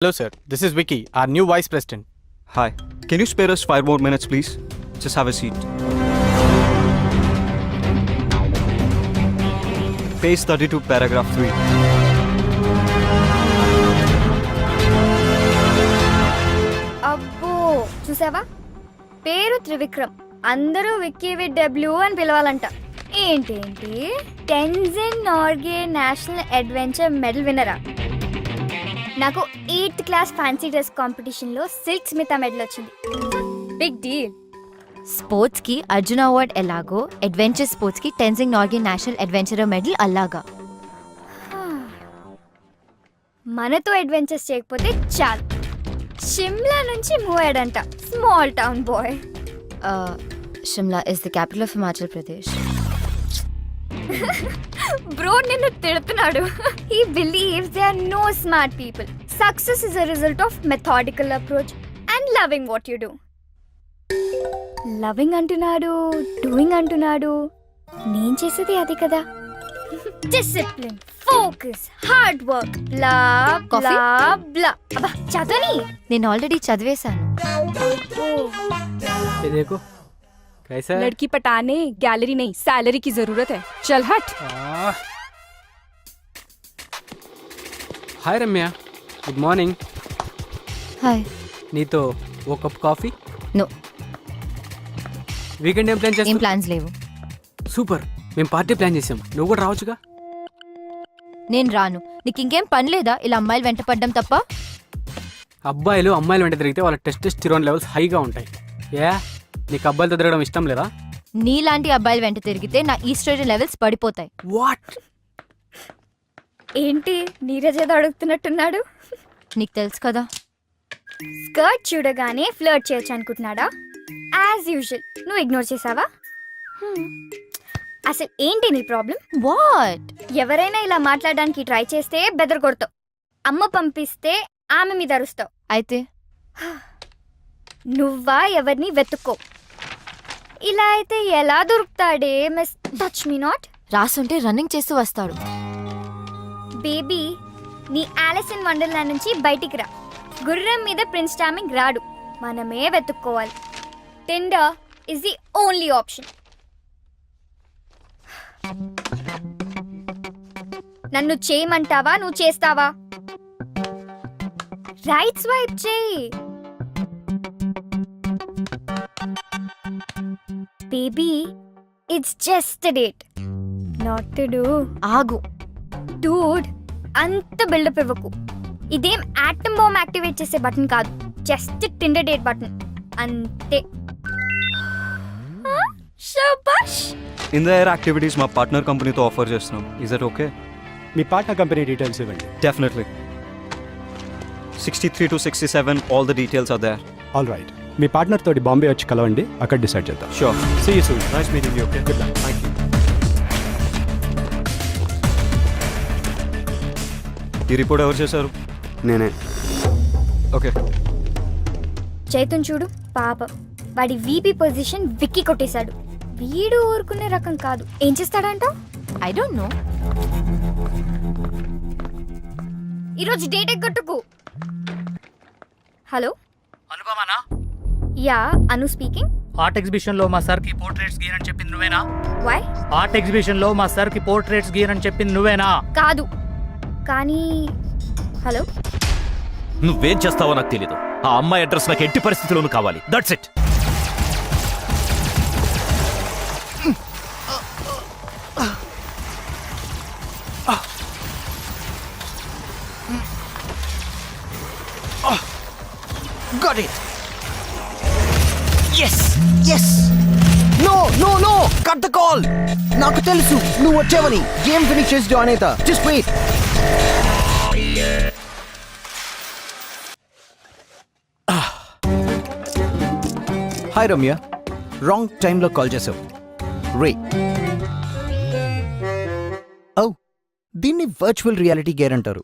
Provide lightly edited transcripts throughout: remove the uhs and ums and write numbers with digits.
Hello, sir. This is Vicky, our new Vice President. Hi. Can you spare us 5 more minutes, please? Just have a seat. Page 32, paragraph 3. అబ్బో చూసావా పేరు త్రివిక్రమ్ అందరూ Vicky with W అని పిలవాలంట ఏంటేంటి Tenzin Norgay national adventure medal విన్నరా నాకు 8th class fancy dress కాంపిటీషన్లో సిల్క్ స్మితా మెడల్ వచ్చింది బిగ్ డీల్ స్పోర్ట్స్ కి అర్జున అవార్డ్ ఎలాగో అడ్వెంచర్ స్పోర్ట్స్ కి Tenzing Norgay national adventure medal అలాగా మనతో అడ్వెంచర్స్ చేయకపోతే చాలు షిమ్లా నుంచి మూవ్ అయ్యాడంట small town boy Shimla is the capital of Himachal Pradesh bro నిన్ను తిడుతున్నాడు he believes they are no smart people success is a result of methodical approach and loving what you do loving అంటున్నాడు doing అంటున్నాడు నేను చేసేది అది కదా డిసిప్లిన్ ఫోకస్ హార్డ్ వర్క్ బ్లా బ్లా బ్లా అబ్బా చదవని నేను ఆల్రెడీ చదివేశాను ये देखो कैसा है? लड़की पटाने गैलरी नहीं सैलरी की जरूरत है चल हट हाय रम्या गुड మార్నింగ్ హాయ్ నీతో ఓ కప్ కాఫీ నో వీకెండ్ ఏం ప్లాన్ ఏం చేస్తాం ప్లాన్స్ లేవు సూపర్ మేము పార్టీ ప్లాన్ చేసాం నువ్వు కూడా రావచ్చుగా నేను రాను నీకు ఇంకేం పని లేదా ఇలా అమ్మాయిలు వెంట పడ్డం తప్ప అబ్బాయిలు అమ్మాయిలు వెంట తిరిగితే వాళ్ళ టెస్టోస్టెరాన్ లెవెల్స్ హైగా ఉంటాయి ఏ నీకు అబ్బాయిలతో తిరగడం ఇష్టం లేదా నీలాంటి అబ్బాయిలు వెంట తిరిగితే నా ఈస్ట్రోజన్ లెవెల్స్ పడిపోతాయి వాట్ ఏంటి నీరజ్ ఏదో అడుగుతున్నట్టున్నాడు నీకు తెలుసు కదా స్కర్ట్ చూడగానే ఫ్లర్ట్ చేయొచ్చు అనుకుంటున్నాడా యాజ్ యూజువల్ నువ్వు ఇగ్నోర్ చేసావా అసలు ఏంటి నీ ప్రాబ్లం వాట్ ఎవరైనా ఇలా మాట్లాడడానికి ట్రై చేస్తే బెదర్ కొడతావు అమ్మ పంపిస్తే ఆమె మీద అరుస్తావు అయితే నువ్వా ఎవరిని వెతుక్కో ఇలా అయితే ఎలా దొరుకుతాడే మిస్ టచ్ మీ నాట్ రాసుంటే రన్నింగ్ చేస్తూ వస్తాడు బేబీ నీ ఆలిస్ ఇన్ వండర్లాండ్ నుంచి బయటికి రా గుర్రం మీద ప్రిన్స్ టామింగ్ రాడు మనమే వెతుక్కోవాలి tender is the only option నన్ను చేయమంటావా నువ్వు చేస్తావా రైట్ స్వైప్ చేయి baby it's just a date not to do ఆగు డూడ్ అంత బిల్డప్ ఇవ్వకు ఇదేం ఆటమ్ బాంబ్ యాక్టివేట్ చేసే బటన్ కాదు జస్ట్ టిండర్ డేట్ బటన్ అంతే శబాష్ In the air activities, మా పార్ట్నర్ కంపెనీతో ఆఫర్ చేస్తున్నాం. Is that okay? Me partner company details ఇవ్వండి. Definitely. 63 to 67, all the details are there. All right మీ పార్ట్నర్ తోటి బాంబే వచ్చి కలవండి అక్కడ డిసైడ్ చేద్దాం. Sure. See you soon. Nice meeting you, okay? Good luck. Thank you. ఈ report ఎవరు చేశారు? నేనే. ఓకే. చైతన్ చూడు పాప వాడి వీపీ పొజిషన్ విక్కి కొట్టేశాడు వీడు ఊరుకునే రకం కాదు ఏం చేస్తాడంట ఐ డోంట్ నో ఈరోజు డేట్ ఎగ్గొట్టుకు హలో అనుపమానా యా అను స్పీకింగ్ ఆర్ట్ ఎగ్జిబిషన్ లో మా సార్ కి పోర్ట్రేట్స్ గీయనని చెప్పింది నువ్వేనా వై ఆర్ట్ ఎగ్జిబిషన్ లో మా సార్ కి పోర్ట్రేట్స్ గీయనని చెప్పింది నువ్వేనా కాదు కానీ హలో నువ్వేం చేస్తావో నాకు తెలీదు ఆ అమ్మాయి అడ్రస్ నాకు ఎట్టి పరిస్థితుల్లోనూ కావాలి that's it Got it. Yes. Yes. No, no, no. Cut the call. నాకు తెలుసు నువ్వు వచ్చావని గేమ్ ఫినిష్ చేసి జాయిన్ అవుతా just wait hi Ramya wrong టైంలో కాల్ చేసావు రే ఓ దీన్ని వర్చువల్ రియాలిటీ గేర్ అంటారు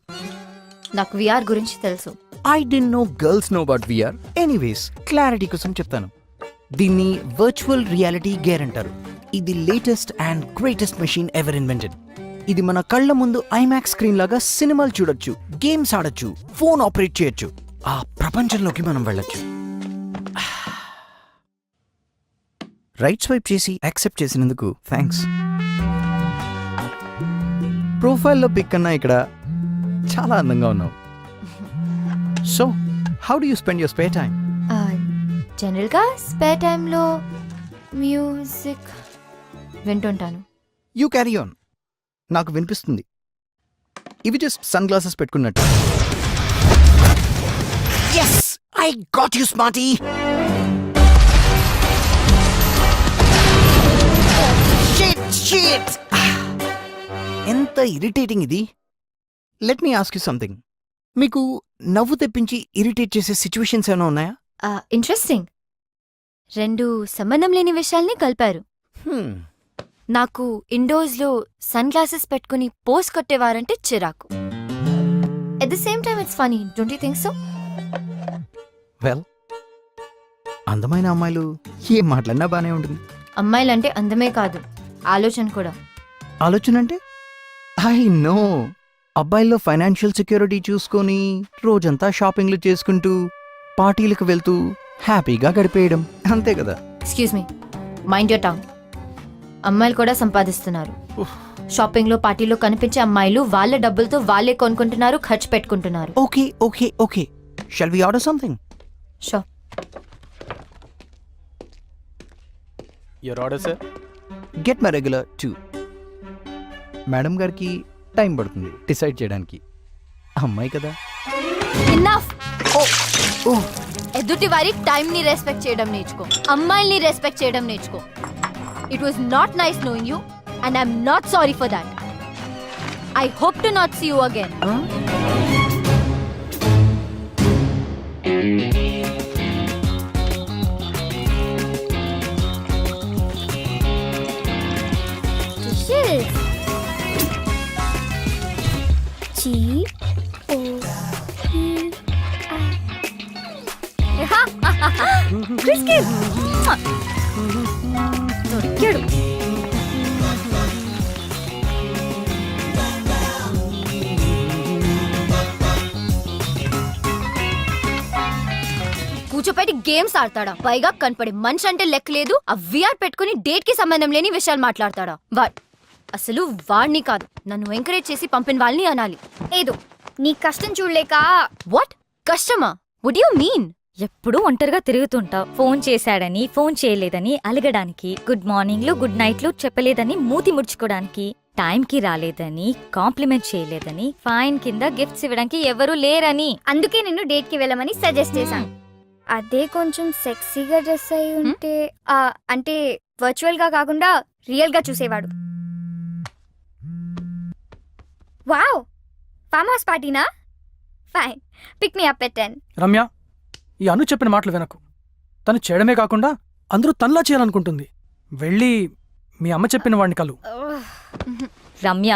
నాకు విఆర్ గురించి తెలుసు I didn't know girls know about VR anyways clarity కోసం చెప్తాను దీన్ని వర్చువల్ రియాలిటీ గేర్ అంటారు ఇది latest and greatest machine ever invented ఇది మన కళ్ళ ముందు ఐమాక్స్ స్క్రీన్ లాగా సినిమాలు చూడొచ్చు, గేమ్స్ ఆడొచ్చు, ఫోన్ ఆపరేట్ చేయొచ్చు, ఆ ప్రపంచంలోకి మనం వెళ్ళొచ్చు. రైట్ స్వైప్ చేసి యాక్సెప్ట్ చేసినందుకు థ్యాంక్స్. ప్రొఫైల్లో పిక్ కన్నా ఇక్కడ చాలా అందంగా ఉన్నావు. So how do you spend your spare time? జనరల్గా స్పేర్ టైంలో మ్యూజిక్ వింటుంటాను. You carry on. నాకు వినిపిస్తుంది. ఇవి జస్ట్ సన్ గ్లాసెస్ పెట్టుకున్నట్టు. Yes, I got you smarty. ఎంత ఇరిటేటింగ్ ఇది. Let me ask you something. మీకు నవ్వు తెప్పించి ఇరిటేట్ చేసే సిచ్యువేషన్స్ ఏమైనా ఉన్నాయా? ఇంట్రెస్టింగ్. 2 సంబంధం లేని విషయాల్ని కలిపారు. నాకు ఇండోర్స్లో సన్ గ్లాసెస్ పెట్టుకుని పోస్ కొట్టేవారంటే చిరాకు. At the same time it's funny, don't you think so? Well, అందమైన అమ్మాయిలు ఏం మాట్లాడినా బానే ఉంటుంది. అమ్మాయిలంటే అందమే కాదు, ఆలోచన కూడా. ఆలోచన అంటే ఐ నో. అబ్బాయిల్లో ఫైనాన్షియల్ సెక్యూరిటీ చూసుకొని రోజంతా షాపింగ్లు చేసుకుంటూ పార్టీలకు వెళ్తూ హ్యాపీగా గడిపేయడం, అంతే కదా. Excuse me, mind your tongue. అమ్మాయిలు కూడా సంపాదిస్తున్నారు. షాపింగ్లో పార్టీలో కనిపించే అమ్మాయిలు వాళ్ళ డబ్బులతో వాళ్ళే కొనుక్కుంటున్నారు, ఖర్చు పెట్టుకుంటున్నారు. Okay okay okay, shall we order something? Sure. Your order sir. Get my regular 2. Madam గారికి టైం పడుతుంది డిసైడ్ చేయడానికి. అమ్మాయి కదా. ఇన్నఫ్. ఎదుటి వారి టైం ని రెస్పెక్ట్ చేయడం నేర్చుకో, అమ్మాయిల్ని రెస్పెక్ట్ చేయడం నేర్చుకో. It was not nice knowing you and I'm not sorry for that. I hope to not see you again. దొరికాడు. కూర్చోపెట్టి గేమ్స్ ఆడతాడా? పైగా కనపడి మనిషి అంటే లెక్క లేదు. ఆ విఆర్ పెట్టుకుని డేట్ కి సంబంధం లేని విషయాలు మాట్లాడతాడా? అసలు వాడిని కాదు, నన్ను ఎంకరేజ్ చేసి పంపిన వాళ్ళని అనాలి. ఏదో నీ కష్టం చూడలేక. వాట్ కష్టమా? Would you mean? ఎప్పుడూ ఒంటరిగా తిరుగుతుంటావు. ఫోన్ చేశాడని, ఫోన్ చేయలేదని అలగడానికి, గుడ్ మార్నింగ్లు గుడ్ నైట్లు చెప్పలేదని మూతి ముడుచుకోవడానికి, టైంకి రాలేదని కాంప్లిమెంట్ చేయలేదని, ఫైన్ కింద గిఫ్ట్స్ ఇవ్వడానికి ఎవరూ లేరని. అందుకే నిన్ను డేట్ కి వెళ్ళమని సజెస్ట్ చేశాను. అదే కొంచెం సెక్సీగా డ్రెస్ అయి ఉంటే, అంటే వర్చువల్ గా కాకుండా రియల్ గా చూసేవాడు. వావ్, ఫామ్ హౌస్ పార్టీనా? Fine, pick me up at 10. Ramya, ఈ అను చెప్పిన మాటలు వినకు. తను చేయడమే కాకుండా అందరూ తనలా చేయాలనుకుంటుంది. వెళ్ళి మీ అమ్మ చెప్పిన వాడిని కలు. రమ్య,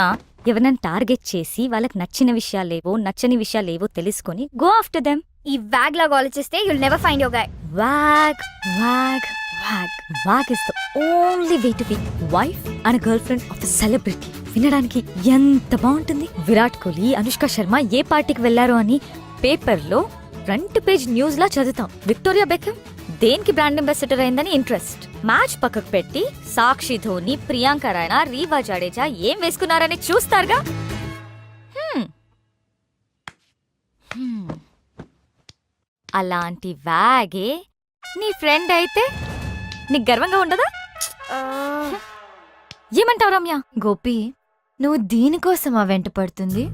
ఎవరినైనా టార్గెట్ చేసి వాళ్ళకి నచ్చిన విషయాలేవో నచ్చని విషయాలేవో తెలుసుకొని గో ఆఫ్టర్ దెమ్. ఈ వ్యాగ్ లాగా ఆలోచిస్తే you'll never find your guy. Wag wag wag wag is the only way to be wife and girlfriend of the celebrity. వినడానికి ఎంత బాగుంటుంది. విరాట్ కోహ్లీ, అనుష్క శర్మ ఏ పార్టీకి వెళ్లారో అని పేపర్లో ఫ్రంట్ పేజ్ న్యూస్ లా చదువుతాం. విక్టోరియా బెకమ్ దేనికి బ్రాండ్ అంబాసిడర్ అయిందని ఇంట్రెస్ట్. మ్యాచ్ పక్కకు పెట్టి సాక్షి ధోని, ప్రియాంక రాయనా, రీవా జడేజా ఏం వేసుకున్నారని చూస్తారుగా. అలాంటి వ్యాగే నీ ఫ్రెండ్ అయితే నీకు గర్వంగా ఉండదా? ఏమంటావు రమ్య? గోపి, నువ్వు దీనికోసమా వెంట పడుతుంది?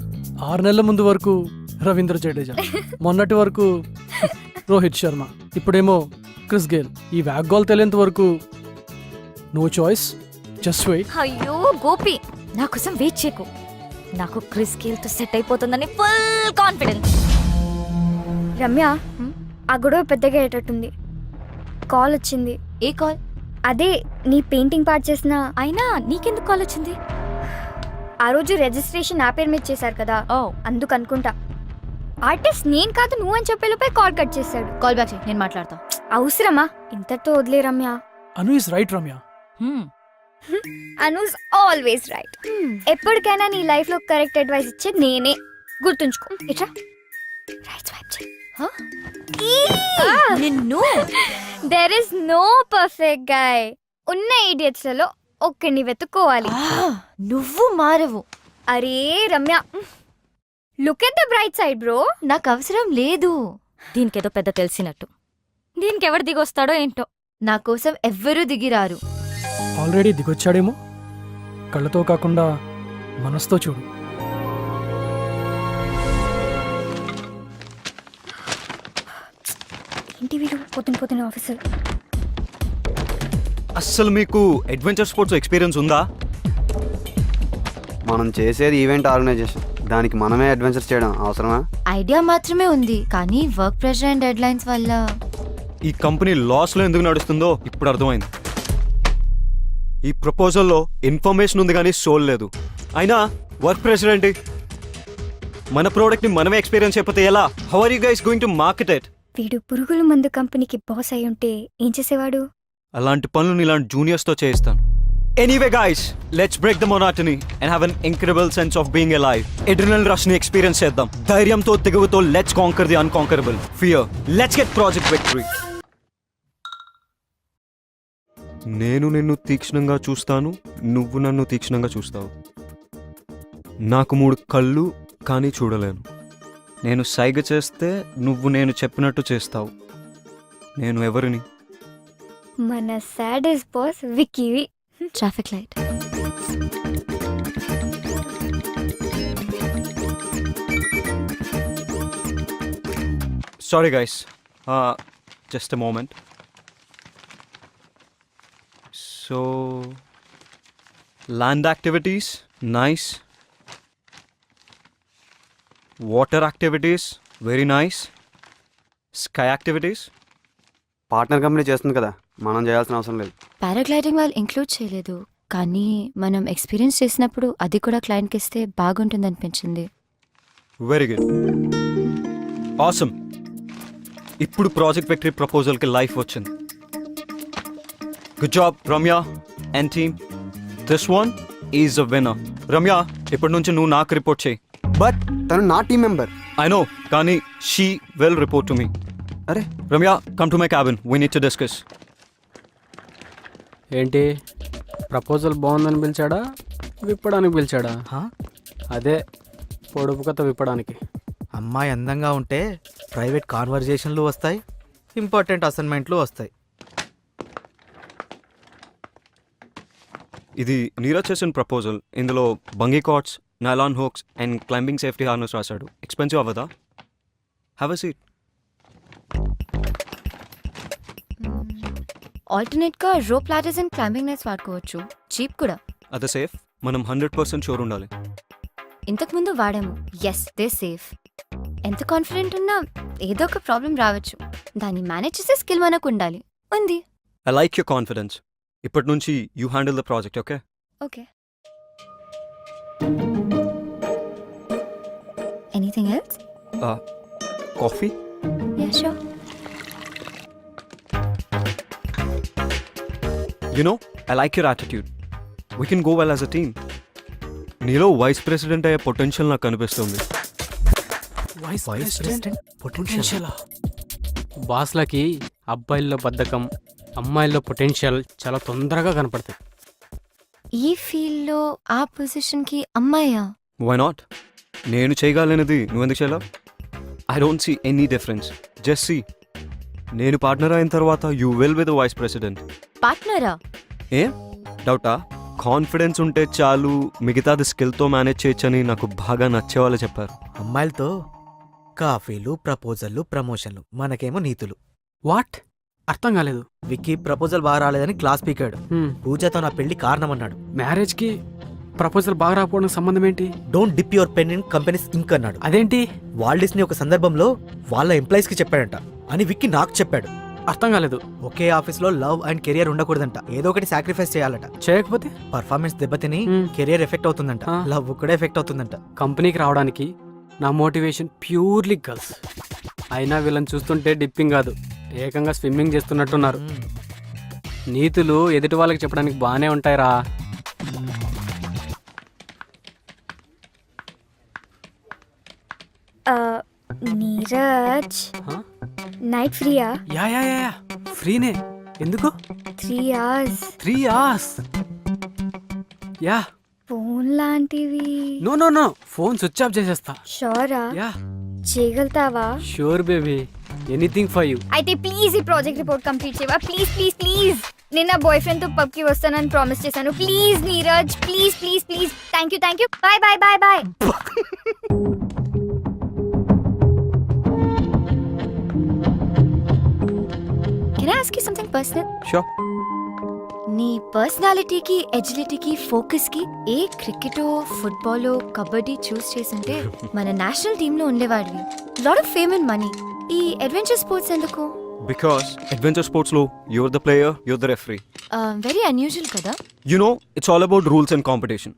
6 నెలల ముందు వరకు రవీంద్ర జడేజా, మొన్నటి వరకు రోహిత్ శర్మ, ఇప్పుడేమో క్రిస్ గేల్. ఈ వ్యాగ్ గోల్ తెలియంత వరకు నో చాయిస్, జస్ట్ వెయిట్. అయ్యో గోపి, నా కోసం వెయిట్ చేయకు. నాకు క్రిస్ గేల్ తో సెట్ అయిపోతుందని ఫుల్ కాన్ఫిడెన్స్. రమ్య, ఆ గొడవ పెద్దగా అయ్యేటట్టుంది. కాల్ వచ్చింది. ఏ కాల్? అదే నీ పెయింటింగ్ పార్ట్ చేసిన. అయినా నీకెందుకు కాల్ వచ్చింది? ఆ రోజు రిజిస్ట్రేషన్ నా పేరు మీద చేశారు కదా, ఓ అందుకు అనుకుంటా. ఆర్టిస్ట్ నేను కాదు నువ్వు అని చెప్పేలోపే కాల్ కట్ చేశాడు. కాల్ బ్యాక్ చేయి, నేను మాట్లాడతా. అవసరమా? ఇంతటితో వదిలే Ramya. Anu is right Ramya. Anu's always right. ఎప్పటికైనా నీ లైఫ్ లో కరెక్ట్ అడ్వైస్ ఇచ్చేది నేనే, గుర్తుంచుకో. ఇట్రా రైట్ స్వైప్ చేయి. నిన్ను there is no perfect guy. ఉన్న ఇడియట్స్ లలో ఒక్కడిని వెతుక్కోవాలి. నువ్వు మారవు. అరే Ramya, look at the bright side bro. నాకు అవసరం లేదు. దీనికేదో పెద్ద తెలిసినట్టు. దీనికి ఎవరు దిగొస్తాడో ఏంటో. నా కోసం ఎవ్వరూ దిగిరారు. ఆల్రెడీ దిగొచ్చాడేమో. కళ్ళతో కాకుండా మనసుతో చూడు. ఏంటి వీడు పొద్దున ఆఫీసర్. అస్సలు మీకు అడ్వెంచర్ స్పోర్ట్స్ ఎక్స్పీరియన్స్ ఉందా? మనం చేసేది ఈవెంట్ ఆర్గనైజేషన్, దానికి మనమే అడ్వెంచర్ చేయడం అవసరమా? ఐడియా మాత్రమే ఉంది, కానీ work pressure and dead lines వల్ల ఈ కంపెనీ లాస్లో ఎందుకు నడుస్తుందో ఇప్పుడు అర్థమైంది. ఈ ప్రపోజల్లో ఇన్ఫర్మేషన్ ఉంది కానీ సోల్ లేదు. అయినా వర్క్ ప్రెషర్ ఏంటి? మన ప్రోడక్ట్ని మనమే ఎక్స్పీరియన్స్ అయిపోతే ఎలా? How are you guys going to market it? వీడు పురుగుల మందు కంపెనీకి బాస్ అయి ఉంటే ఏం చేసేవాడు? అలాంటి పనులు ఇలాంటి జూనియర్స్తో చేయిస్తాను. Anyway guys, let's break the monotony and have an incredible sense of being alive. Adrenaline rush ని ఎక్స్పీరియన్స్ చేద్దాం. ధైర్యంతో, తెగువతో let's conquer the unconquerable. Fear, let's get project victory. నేను నిన్ను తీక్షణంగా చూస్తాను, నువ్వు నన్ను తీక్షణంగా చూస్తావు. నాకు 3 కళ్ళు కానీ చూడలేను. నేను సైగ చేస్తే నువ్వు నేను చెప్పినట్టు చేస్తావు. నేను ఎవరిని? మన సాడెస్ట్ బాస్ విక్కీవి. Traffic light. Sorry guys, just a moment. So, land activities, nice. Water activities, very nice. Sky activities. Partner company చేస్తుంది కదా, మనం చేయాల్సిన అవసరం లేదు. పారాగ్లైడింగ్ వాళ్ళు ఇంక్లూడ్ చేయలేదు, కానీ మనం ఎక్స్పీరియన్స్ చేసినప్పుడు అది కూడా క్లయింట్కి ఇస్తే బాగుంటుంది అనిపించింది. Very good. Awesome. ఇప్పుడు ప్రాజెక్ట్ విక్టరీ ప్రపోజల్కి లైఫ్ వచ్చింది. Good job Ramya and team. This one is a winner. Ramya, ఇప్పటి నుంచి నువ్వు నాకు రిపోర్ట్ చేయి. బట్ తను నా టీం మెంబర్. I know, కానీ she will report to me. అరే Ramya, come to my cabin, we need to discuss. ఏంటి ప్రపోజల్ బాగుందని పిలిచాడా, విప్పడానికి పిలిచాడా? అదే పొడుపు కథ విప్పడానికి. అమ్మాయి అందంగా ఉంటే ప్రైవేట్ కాన్వర్జేషన్లు వస్తాయి, ఇంపార్టెంట్ అసైన్మెంట్లు వస్తాయి. ఇది నీరజ్ చేసిన ప్రపోజల్. ఇందులో bungee cords, nylon hooks and climbing safety harness రాశాడు. ఎక్స్పెన్సివ్ అవ్వదా? Have a seat. ఆల్టర్నేట్గా rope ladders and climbing nets వాడుకోవచ్చు, చీప్ కూడా. అదే సేఫ్. మనం 100% షూర్ ఉండాలి. ఇంతకుముందు వాడాము, ఎస్ దే సేఫ్. ఎంత కాన్ఫిడెంట్ ఉన్నా ఏదో ఒక ప్రాబ్లం రావచ్చు, దాన్ని మేనేజ్ చేసే స్కిల్ మనకు ఉండాలి. ఉంది. I like your confidence. ఇప్పటి నుంచి you handle the project, okay? Okay. Anything else? Coffee? Yeah sure. You know, I like your attitude. We can go well as a team. నీలో vice president అయ్యే potential నాకు కనిపిస్తుంది. Vice president potential. బాస్లకి అబ్బాయిల్లో బద్ధకం, అమ్మాయిల్లో పొటెన్షియల్ చాలా తొందరగా కనపడతాయి. ఈ ఫీల్డ్లో ఆ పొజిషన్కి అమ్మాయా? Why not? నేను చేయగలనిది నువ్వెందుకు చేయలేవు? I don't see any difference. Just see, నేను పార్ట్నర్ అయిన తర్వాత you will be the vice president. పార్ట్నరా? ఏ డౌటా? కాన్ఫిడెన్స్ ఉంటే చాలు, మిగతాది స్కిల్తో మేనేజ్ చేయొచ్చని నాకు బాగా నచ్చేవాళ్ళు చెప్పారు. అమ్మాయిలతో కాఫీలు, ప్రపోజల్లు, ప్రమోషన్లు, మనకేమో నీతులు. వాట్? అర్థం కాలేదు. విక్కీ ప్రపోజల్ బాగా రాలేదని క్లాస్ పీకాడు. పూజతో నా పెళ్లి కారణం అన్నాడు. మ్యారేజ్కి ప్రపోజల్ బాగా రాకపోవడం సంబంధం ఏంటి? Don't dip your pen in companies ink అన్నాడు. అదేంటి? వాల్డిస్ని ఒక సందర్భంలో వాళ్ళ ఎంప్లాయీస్ కి చెప్పాడంట అని విక్కీ నాకు చెప్పాడు. అర్థం కాలేదు. ఒకే ఆఫీస్లో లవ్ అండ్ కెరియర్ ఉండకూడదంట, ఏదో ఒకటి సాక్రిఫైస్ చేయాలట. చేయకపోతే పర్ఫార్మెన్స్ దెబ్బతిని కెరియర్ ఎఫెక్ట్ అవుతుందంట, లవ్ కూడా ఎఫెక్ట్ అవుతుందంట. కంపెనీకి రావడానికి నా మోటివేషన్ ప్యూర్లీ గర్ల్స్. అయినా వీళ్ళని చూస్తుంటే డిప్పింగ్ కాదు, ఏకంగా స్విమ్మింగ్ చేస్తున్నట్టున్నారు. నీతులు ఎదుటి వాళ్ళకి చెప్పడానికి బాగానే ఉంటాయిరా. నీరజ్ నైట్ ఫ్రీయా? యా యా యా ఫ్రీనే. ఎందుకు? 3 hours 3 hours? యా. ఫోన్ లాంటివి. No no no, phone switch off చేసేస్తా. షోరా? యా చేయగలుగుతావా? Sure baby, anything for you. అయితే ప్లీజ్ ఈ ప్రాజెక్ట్ రిపోర్ట్ కంప్లీట్ చేయవా? Please please please. నేను నా బాయ్ ఫ్రెండ్ తో పబ్ కి వస్తానని ప్రామిస్ చేశాను. Please Neeraj, please please please. Thank you. Bye bye bye bye. Can I ask you something personal? Sure. నీ పర్సనాలిటీకి, ఎజిలిటీకి, ఫోకస్ కి ఏ క్రికెటో, ఫుట్బాలో, కబడ్డీ చూస్ చేస్తుంటే మన నేషనల్ టీమ్ లో ఉండేవాడివి. Lot of fame and money. ఈ అడ్వెంచర్ స్పోర్ట్స్ ఎందుకు? బికాస్ అడ్వెంచర్ స్పోర్ట్స్లో you're the player, you're the referee. Very unusual కదా. You know, it's all about rules and competition.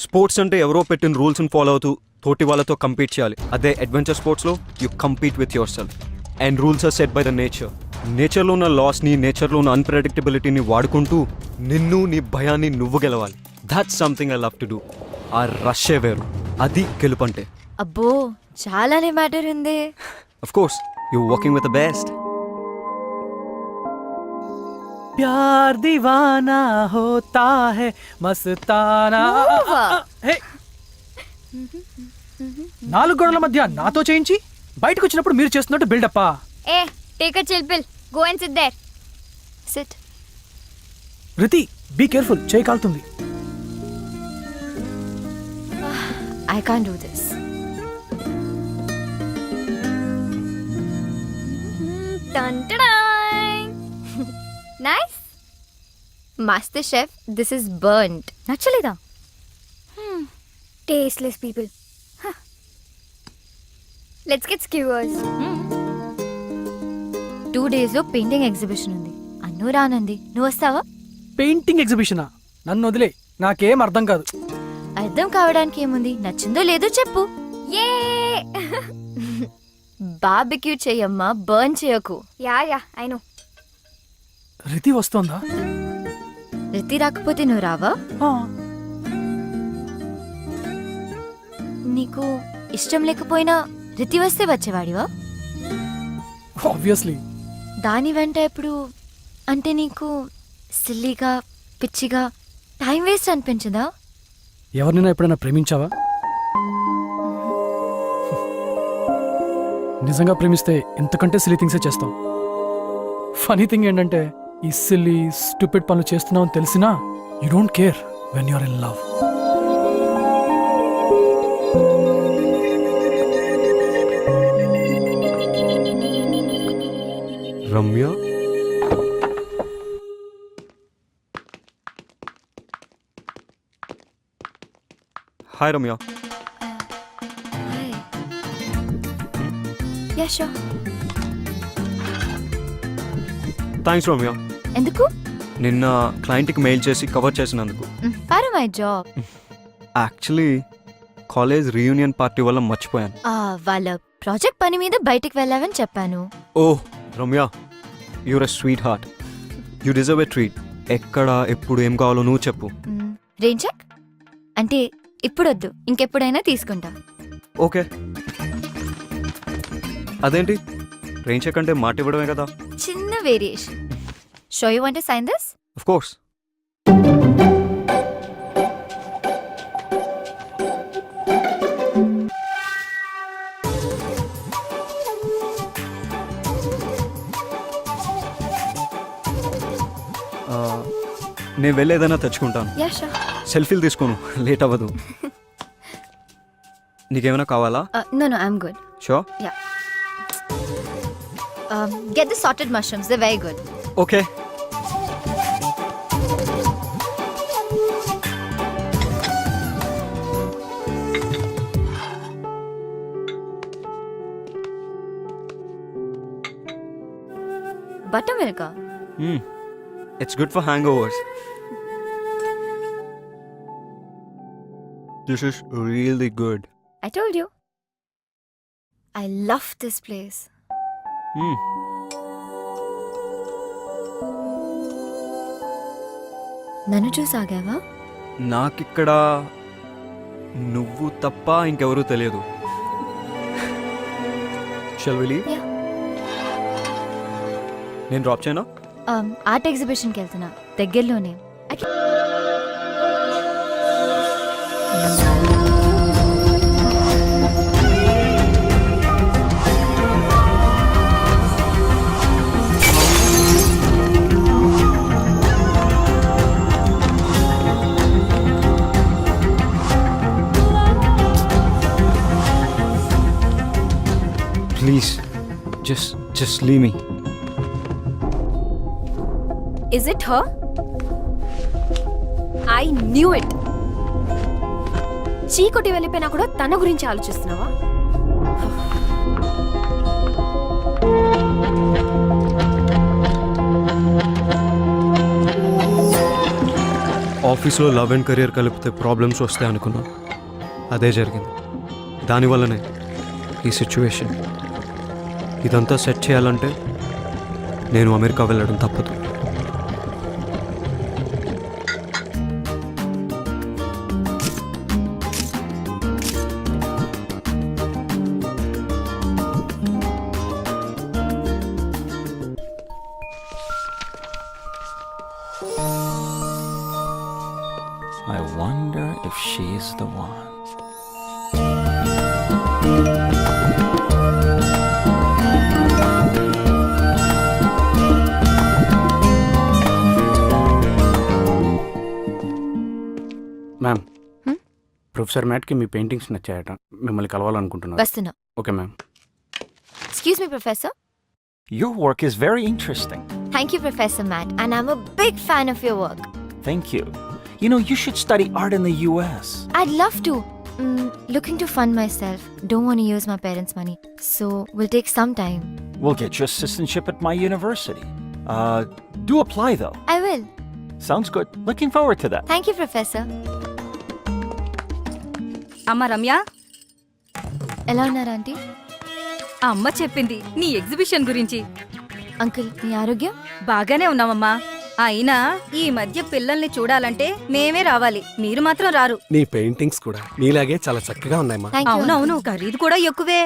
Sports అంటే ఎవరో పెట్టిన రూల్స్ని ఫాలో అవుతూ తోటి వాళ్ళతో కంపీట్ చేయాలి. అదే అడ్వెంచర్ స్పోర్ట్స్లో you compete with yourself. And rules are set by the nature. నేచర్లో ఉన్న లాస్ని, నేచర్లో ఉన్న అన్ప్రెడిక్టబిలిటీని వాడుకుంటూ నిన్ను, నీ భయాన్ని నువ్వు గెలవాలి. That's something I love to do. ఆ రష్యే వేరు, అది గెలుపంటే. అబ్బో, చాలానే మ్యాటర్ ఉంది. Of course, you're working with the best. प्यार दीवाना होता है मस्ताना. హే, 4 గోడల మధ్య నాతో చేయించి బయటకు వచ్చినప్పుడు మీరు చేస్తున్నట్టు బిల్డప్పా? Hey take a chill pill. Go and sit there. Sit. Riti, be careful, చేయి కాలుతుంది. I can't do this. Nice. Master chef, this is burned. నచ్చలేదా? Tasteless people. Let's get skewers. 2 days లో పెయింటింగ్ ఎగ్జిబిషన్ ఉంది. అన్ను రానంది, నువ్వు వస్తావా? పెయింటింగ్ ఎగ్జిబిషనా? నన్ను వదిలే, నాకేం అర్థం కాదు. అర్థం కావడానికి ఏముంది, నచ్చిందో లేదో చెప్పు. ఏ బార్బిక్యూ చెయ్యమ్మా, బర్న్ చేయకు. Yeah I know. రితి వస్తోందా? రితి రాకపోతే నువ్వు రావా? నీకు ఇష్టం లేకపోయినా రితి వస్తే వచ్చేవాడివా? ఆబ్వియస్లీ. దాని వెంట ఎప్పుడు అంటే నీకు సిల్లీగా, పిచ్చిగా, టైం వేస్ట్ అనిపించదా? ఎవరినైనా ఎప్పుడైనా ప్రేమించావా? నిజంగా ప్రేమిస్తే ఎంతకంటే సిల్లీ థింగ్సే చేస్తాం. ఫనీ థింగ్ ఏంటంటే, ఈ సిల్లీ స్టూపిడ్ పనులు చేస్తున్నావు తెలిసినా you don't care when you're in love. Ramya, hi Ramya. Yeah sure. Thanks Ramya. ఎందుకు? నిన్న క్లయింట్కి మెయిల్ చేసి కవర్ చేసినందుకు. పారు my job. Actually college reunion party వల్ల మర్చిపోయాను. వాళ్ళ ప్రాజెక్ట్ పని మీద బయటికి వెళ్ళావని చెప్పాను. Oh Ramya, you're a sweetheart. You deserve a treat. ఎక్కడ, ఎప్పుడు, ఏం కావాలో నువ్వు చెప్పు. రెయిన్ చెక్ అంటే ఇప్పుడొద్దు, ఇంకెప్పుడైనా తీసుకుంటా. ఓకే. అదేంటి, రెయిన్ చెక్ అంటే మాట ఇవ్వడమే కదా? చిన్న variation. So you want to sign this? Of course. నేను వెళ్ళేదైనా తెచ్చుకుంటాను. Yeah sure. సెల్ఫీలు తీసుకోను, లేట్ అవ్వదు. నీకేమైనా కావాలా? No no, I'm good. Sure. Yeah. Get the sorted mushrooms, they very good. Okay. Butter milk. It's good for hangovers. This is really good. I told you. I love this place. నన్ను చూసాగావా? నాకిక్కడ నువ్వు తప్ప ఇంకెవరూ తెలియదు. Shall we leave? Yeah. నేను drop చేయనా? Art ఎగ్జిబిషన్కి వెళ్తున్నా, దగ్గరలోనే. Please just leave me. Is it her? I knew it. చీకొట్టి వెళ్ళిపోయినా కూడా తన గురించి ఆలోచిస్తున్నావా? ఆఫీస్లో లవ్ అండ్ కెరియర్ కలిపితే ప్రాబ్లమ్స్ వస్తాయి అనుకున్నా, అదే జరిగింది. దానివల్లనే ఈ సిచ్యువేషన్. ఇదంతా సెట్ చేయాలంటే నేను అమెరికా వెళ్ళడం తప్పదు. I wonder if she's the one. Ma'am, professor మ్యాట్కి మీ పెయింటింగ్స్ నచ్చాయట, మిమ్మల్ని కలవాలనుకుంటున్నారు. వస్తున్నా. Okay ma'am. Excuse me professor. Your work is very interesting. Thank you professor Matt, and I'm a big fan of your work. Thank you. You know, you should study art in the US. I'd love to. Looking to fund myself. Don't want to use my parents' money. So, will take some time. We'll get you assistantship at my university. Do apply though. I will. Sounds good. Looking forward to that. Thank you, Professor. అమ్మ రమ్య, ఎలా ఉన్నారు aunty? అమ్మ చెప్పింది నీ exhibition గురించి. Uncle, మీ ఆరోగ్యం? బాగానే ఉన్నామమ్మా. అయినా ఈ మధ్య పిల్లల్ని చూడాలంటే మేమే రావాలి, మీరు మాత్రం రారు. నీ పెయింటింగ్స్ కూడా నీలాగే చాలా చక్కగా ఉన్నాయమ్మా. Thank you. అవునవును, ఖరీదు కూడా ఎక్కువే.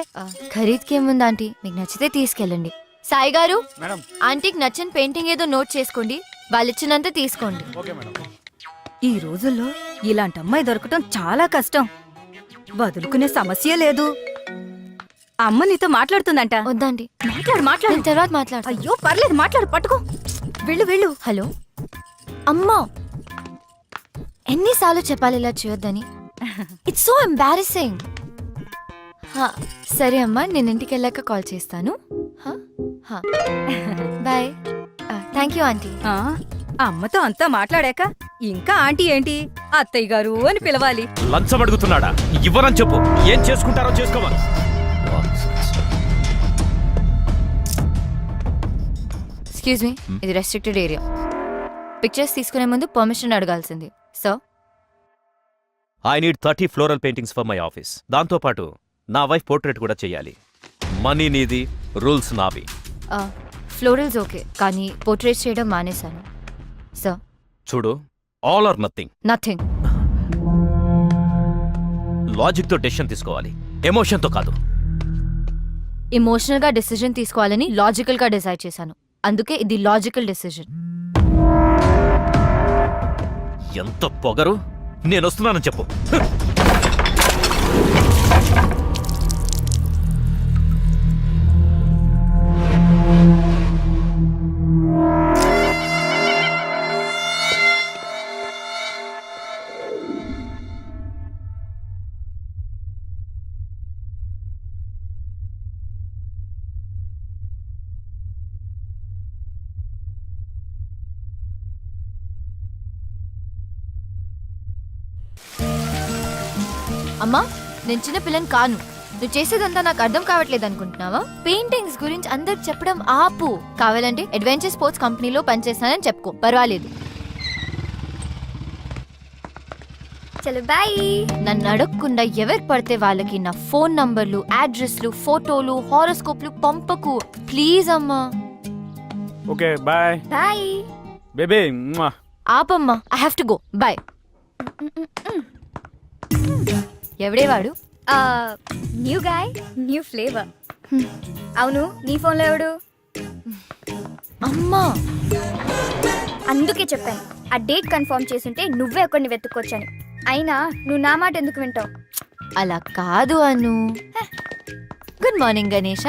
ఖరీద్కి ఏముంది ఆంటీ, మీకు నచ్చితే తీసుకెళ్ళండి. సాయి గారు, మేడం. ఆంటీకి నచ్చిన పెయింటింగ్ ఏదో నోట్ చేసుకోండి, వాళ్ళు ఇచ్చినంత తీసుకోండి. Okay madam. ఈ రోజుల్లో ఇలాంటి అమ్మాయి దొరకటం చాలా కష్టం. వదులుకునే సమస్య లేదు. అమ్మ నీతో మాట్లాడుతుందంట. వద్దండి, మాట్లాడు. నేను తర్వాత మాట్లాడతా. అయ్యో పర్లేదు, మాట్లాడు, పట్టుకో. వెళ్ళు. హలో అమ్మా, ఎన్నిసార్లు చెప్పాలి ఇలా చేయొద్దని? It's so embarrassing. సరే అమ్మా, నేను ఇంటికి వెళ్ళాక కాల్ చేస్తాను. బాయ్. Thank you aunty. ఆ, అమ్మతో అంతా మాట్లాడాక ఇంకా ఆంటీ ఏంటి, అత్తయ్య గారు అని పిలవాలి. లంచం అడుగుతున్నాడా? ఇవ్వనని చెప్పు. ఏం చేసుకుంటారో చేసుకోవాలి. ఎక్స్క్యూజ్ మీ, ఇది రెస్ట్రిక్టెడ్ ఏరియా. పిక్చర్స్ తీసుకునే ముందు పర్మిషన్ అడగాల్సింది. So I need 30 floral paintings for my office. దాంతో పాటు నా వైఫ్ పోర్ట్రేట్ కూడా చేయాలి. మనీ నీది, రూల్స్ నావి. ఫ్లోరల్స్ ఓకే, కానీ పోర్ట్రేట్స్ చేయడం మానేశాను. సో చూడు, ఆల్ ఆర్ నథింగ్. నథింగ్. లాజిక్తో డెసిషన్ తీసుకోవాలి, ఎమోషన్తో కాదు. ఎమోషనల్ గా డెసిజన్ తీసుకోవాలని లాజికల్ గా డిసైడ్ చేశాను, అందుకే ఇది లాజికల్ డెసిజన్. ఎంత పొగరు! నేను వస్తున్నానని చెప్పు. అమ్మా, నేను చిన్న పిల్లని కాను. నువ్వు చేసేదంతా నాకు అర్థం కావట్లేదు అనుకుంటున్నావా? పెయింటింగ్స్ గురించి అందరికి చెప్పడం ఆపు. కావాలంటే అడ్వెంచర్ స్పోర్ట్స్ కంపెనీలో పనిచేస్తానని చెప్పుకో, పర్వాలేదు. చలో బాయ్. నన్ను అడగకుండా ఎవరు పడితే వాళ్ళకి నా ఫోన్ నంబర్లు, అడ్రస్లు, ఫోటోలు, హారోస్కోప్లు పంపకు ప్లీజ్ అమ్మా. Okay bye bye. బేబీ. ఆపమ్మా, I have to go. Bye. ఎవడే వాడు? New guy, new flavour. అవును, నీ ఫోన్లో ఎవడు? అమ్మా, అందుకే చెప్పాను ఆ డేట్ కన్ఫర్మ్ చేసుంటే నువ్వే ఒకరిని వెతుక్కొచ్చని. అయినా నువ్వు నా మాట ఎందుకు వింటావు? అలా కాదు Anu. Good morning Ganesha.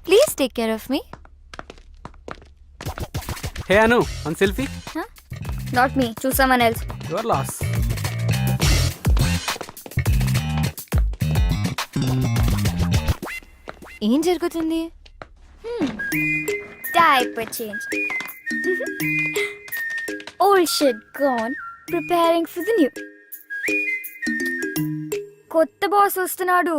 Please take care of me. Hey Anu, one selfie. Not me, choose someone else. Your loss. ఏం జరుగుతుంది? Diaper change. Old shit gone, preparing for the new. కొత్త బాస్ వస్తున్నాడు.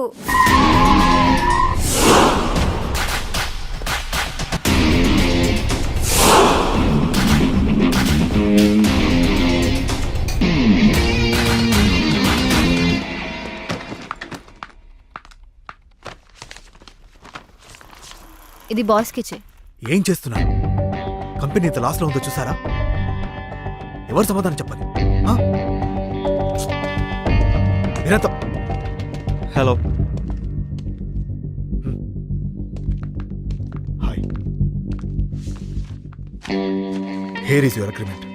ఇది బాస్కి ఇచ్చే. ఏం చేస్తున్నారు? కంపెనీ ఇంత లాస్లో ఉందో చూసారా? ఎవరు సమాధానం చెప్పాలి? ఆ? మీరంతా hello. Hi. Here is your agreement.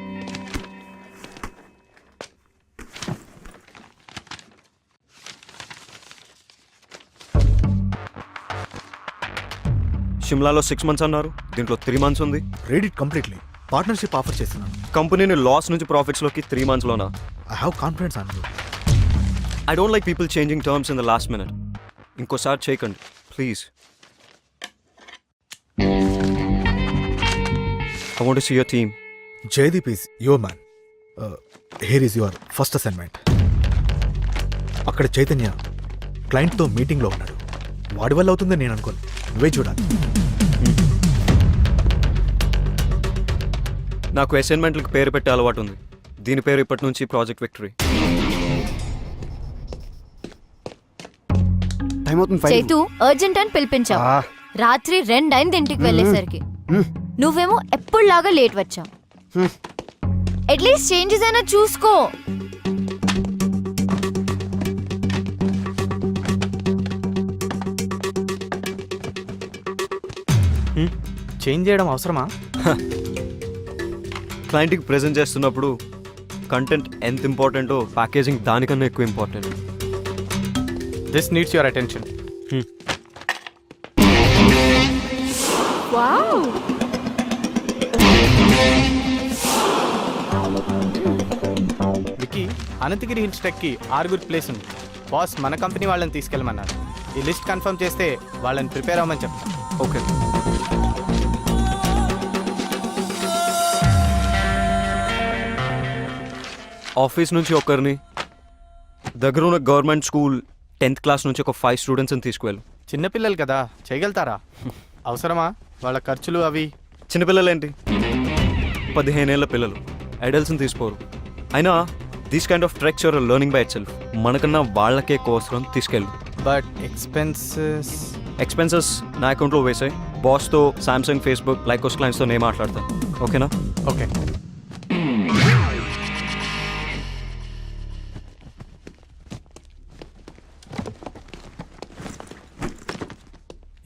షిమ్లాలో 6 months అన్నారు, దీంట్లో 3 months ఉంది. Read it completely. Partnership offer చేస్తున్నాను. కంపెనీని లాస్ నుంచి ప్రాఫిట్స్లోకి 3 monthsలోనా? I have confidence on you. I don't like people changing terms in the last minute. ఇంకోసారి చేయకండి please. I want to see your team. Jaydeep is your man. Here is your first assignment. అక్కడ చైతన్య క్లయింట్తో మీటింగ్లో ఉన్నాడు. వాడి వల్ల అవుతుందని నేను అనుకోను. నువ్వే చూడాలి. నాకు అసైన్మెంట్లకు పేరు పెట్టే అలవాటు ఉంది. దీని పేరు ఇప్పటి నుంచి ప్రాజెక్ట్ విక్టరీ. టైం అవుతుంది. చైతు అర్జెంట్ అని పిలిపించావు. రాత్రి 2 అయింది ఇంటికి వెళ్ళేసరికి. నువ్వేమో ఎప్పుడులాగా లేట్ వచ్చావు. అట్లీస్ట్ చేంజెస్ అయినా చూసుకో. చేంజ్ చేయడం అవసరమా? క్లయింట్కి ప్రెజెంట్ చేస్తున్నప్పుడు కంటెంట్ ఎంత ఇంపార్టెంటో ప్యాకేజింగ్ దానికన్నా ఎక్కువ important. This needs your attention. Vicky, Ananthagiri hills ట్రెక్కి 6 ప్లేస్ ఉంది. బాస్ మన కంపెనీ వాళ్ళని తీసుకెళ్ళమన్నారు. ఈ లిస్ట్ కన్ఫర్మ్ చేస్తే వాళ్ళని ప్రిపేర్ అవ్వమని చెప్తాను. ఓకే. ఆఫీస్ నుంచి ఒకరిని, దగ్గర ఉన్న గవర్నమెంట్ స్కూల్ 10th class నుంచి ఒక 5 స్టూడెంట్స్ని తీసుకువెళ్ళు. చిన్నపిల్లలు కదా, చేయగలుగుతారా? అవసరమా వాళ్ళ ఖర్చులు అవి? చిన్నపిల్లలేంటి, 15 ఏళ్ల పిల్లలు, అడల్ట్స్ని తీసుకోరు. అయినా these kind of treks are learning by itself. మనకన్నా వాళ్ళకే కోసరం తీసుకెళ్ళు. బట్ ఎక్స్పెన్సెస్ నా అకౌంట్లో వేసాయి. బాస్తో, సామ్సంగ్, ఫేస్బుక్, లైకోస్ క్లయింట్స్తో నేను మాట్లాడతాను. ఓకేనా? ఓకే.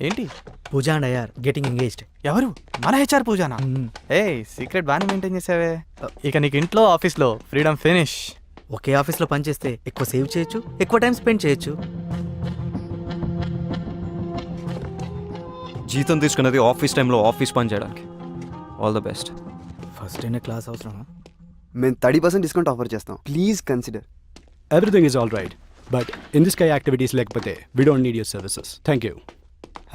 ఏంటి? Pooja and Iyer getting engaged. ఎవరు? మన హెచ్ఆర్ పూజానా? ఏ సీక్రెట్ బాగానే మెయింటైన్ చేసావే. ఇక నీకు ఇంట్లో ఆఫీస్లో ఫ్రీడమ్ ఫినిష్. ఒకే ఆఫీస్లో పనిచేస్తే ఎక్కువ సేవ్ చేయొచ్చు, ఎక్కువ టైం స్పెండ్ చేయొచ్చు. జీతం తీసుకున్నది ఆఫీస్ టైంలో ఆఫీస్ పని చేయడానికి. All the best. ఫస్ట్ అయిన క్లాస్ అవసరమా? మేము 30% డిస్కౌంట్ ఆఫర్ చేస్తాం. Please consider. Everything is all right, but in this kind of activities, like we don't need your services. Thank you.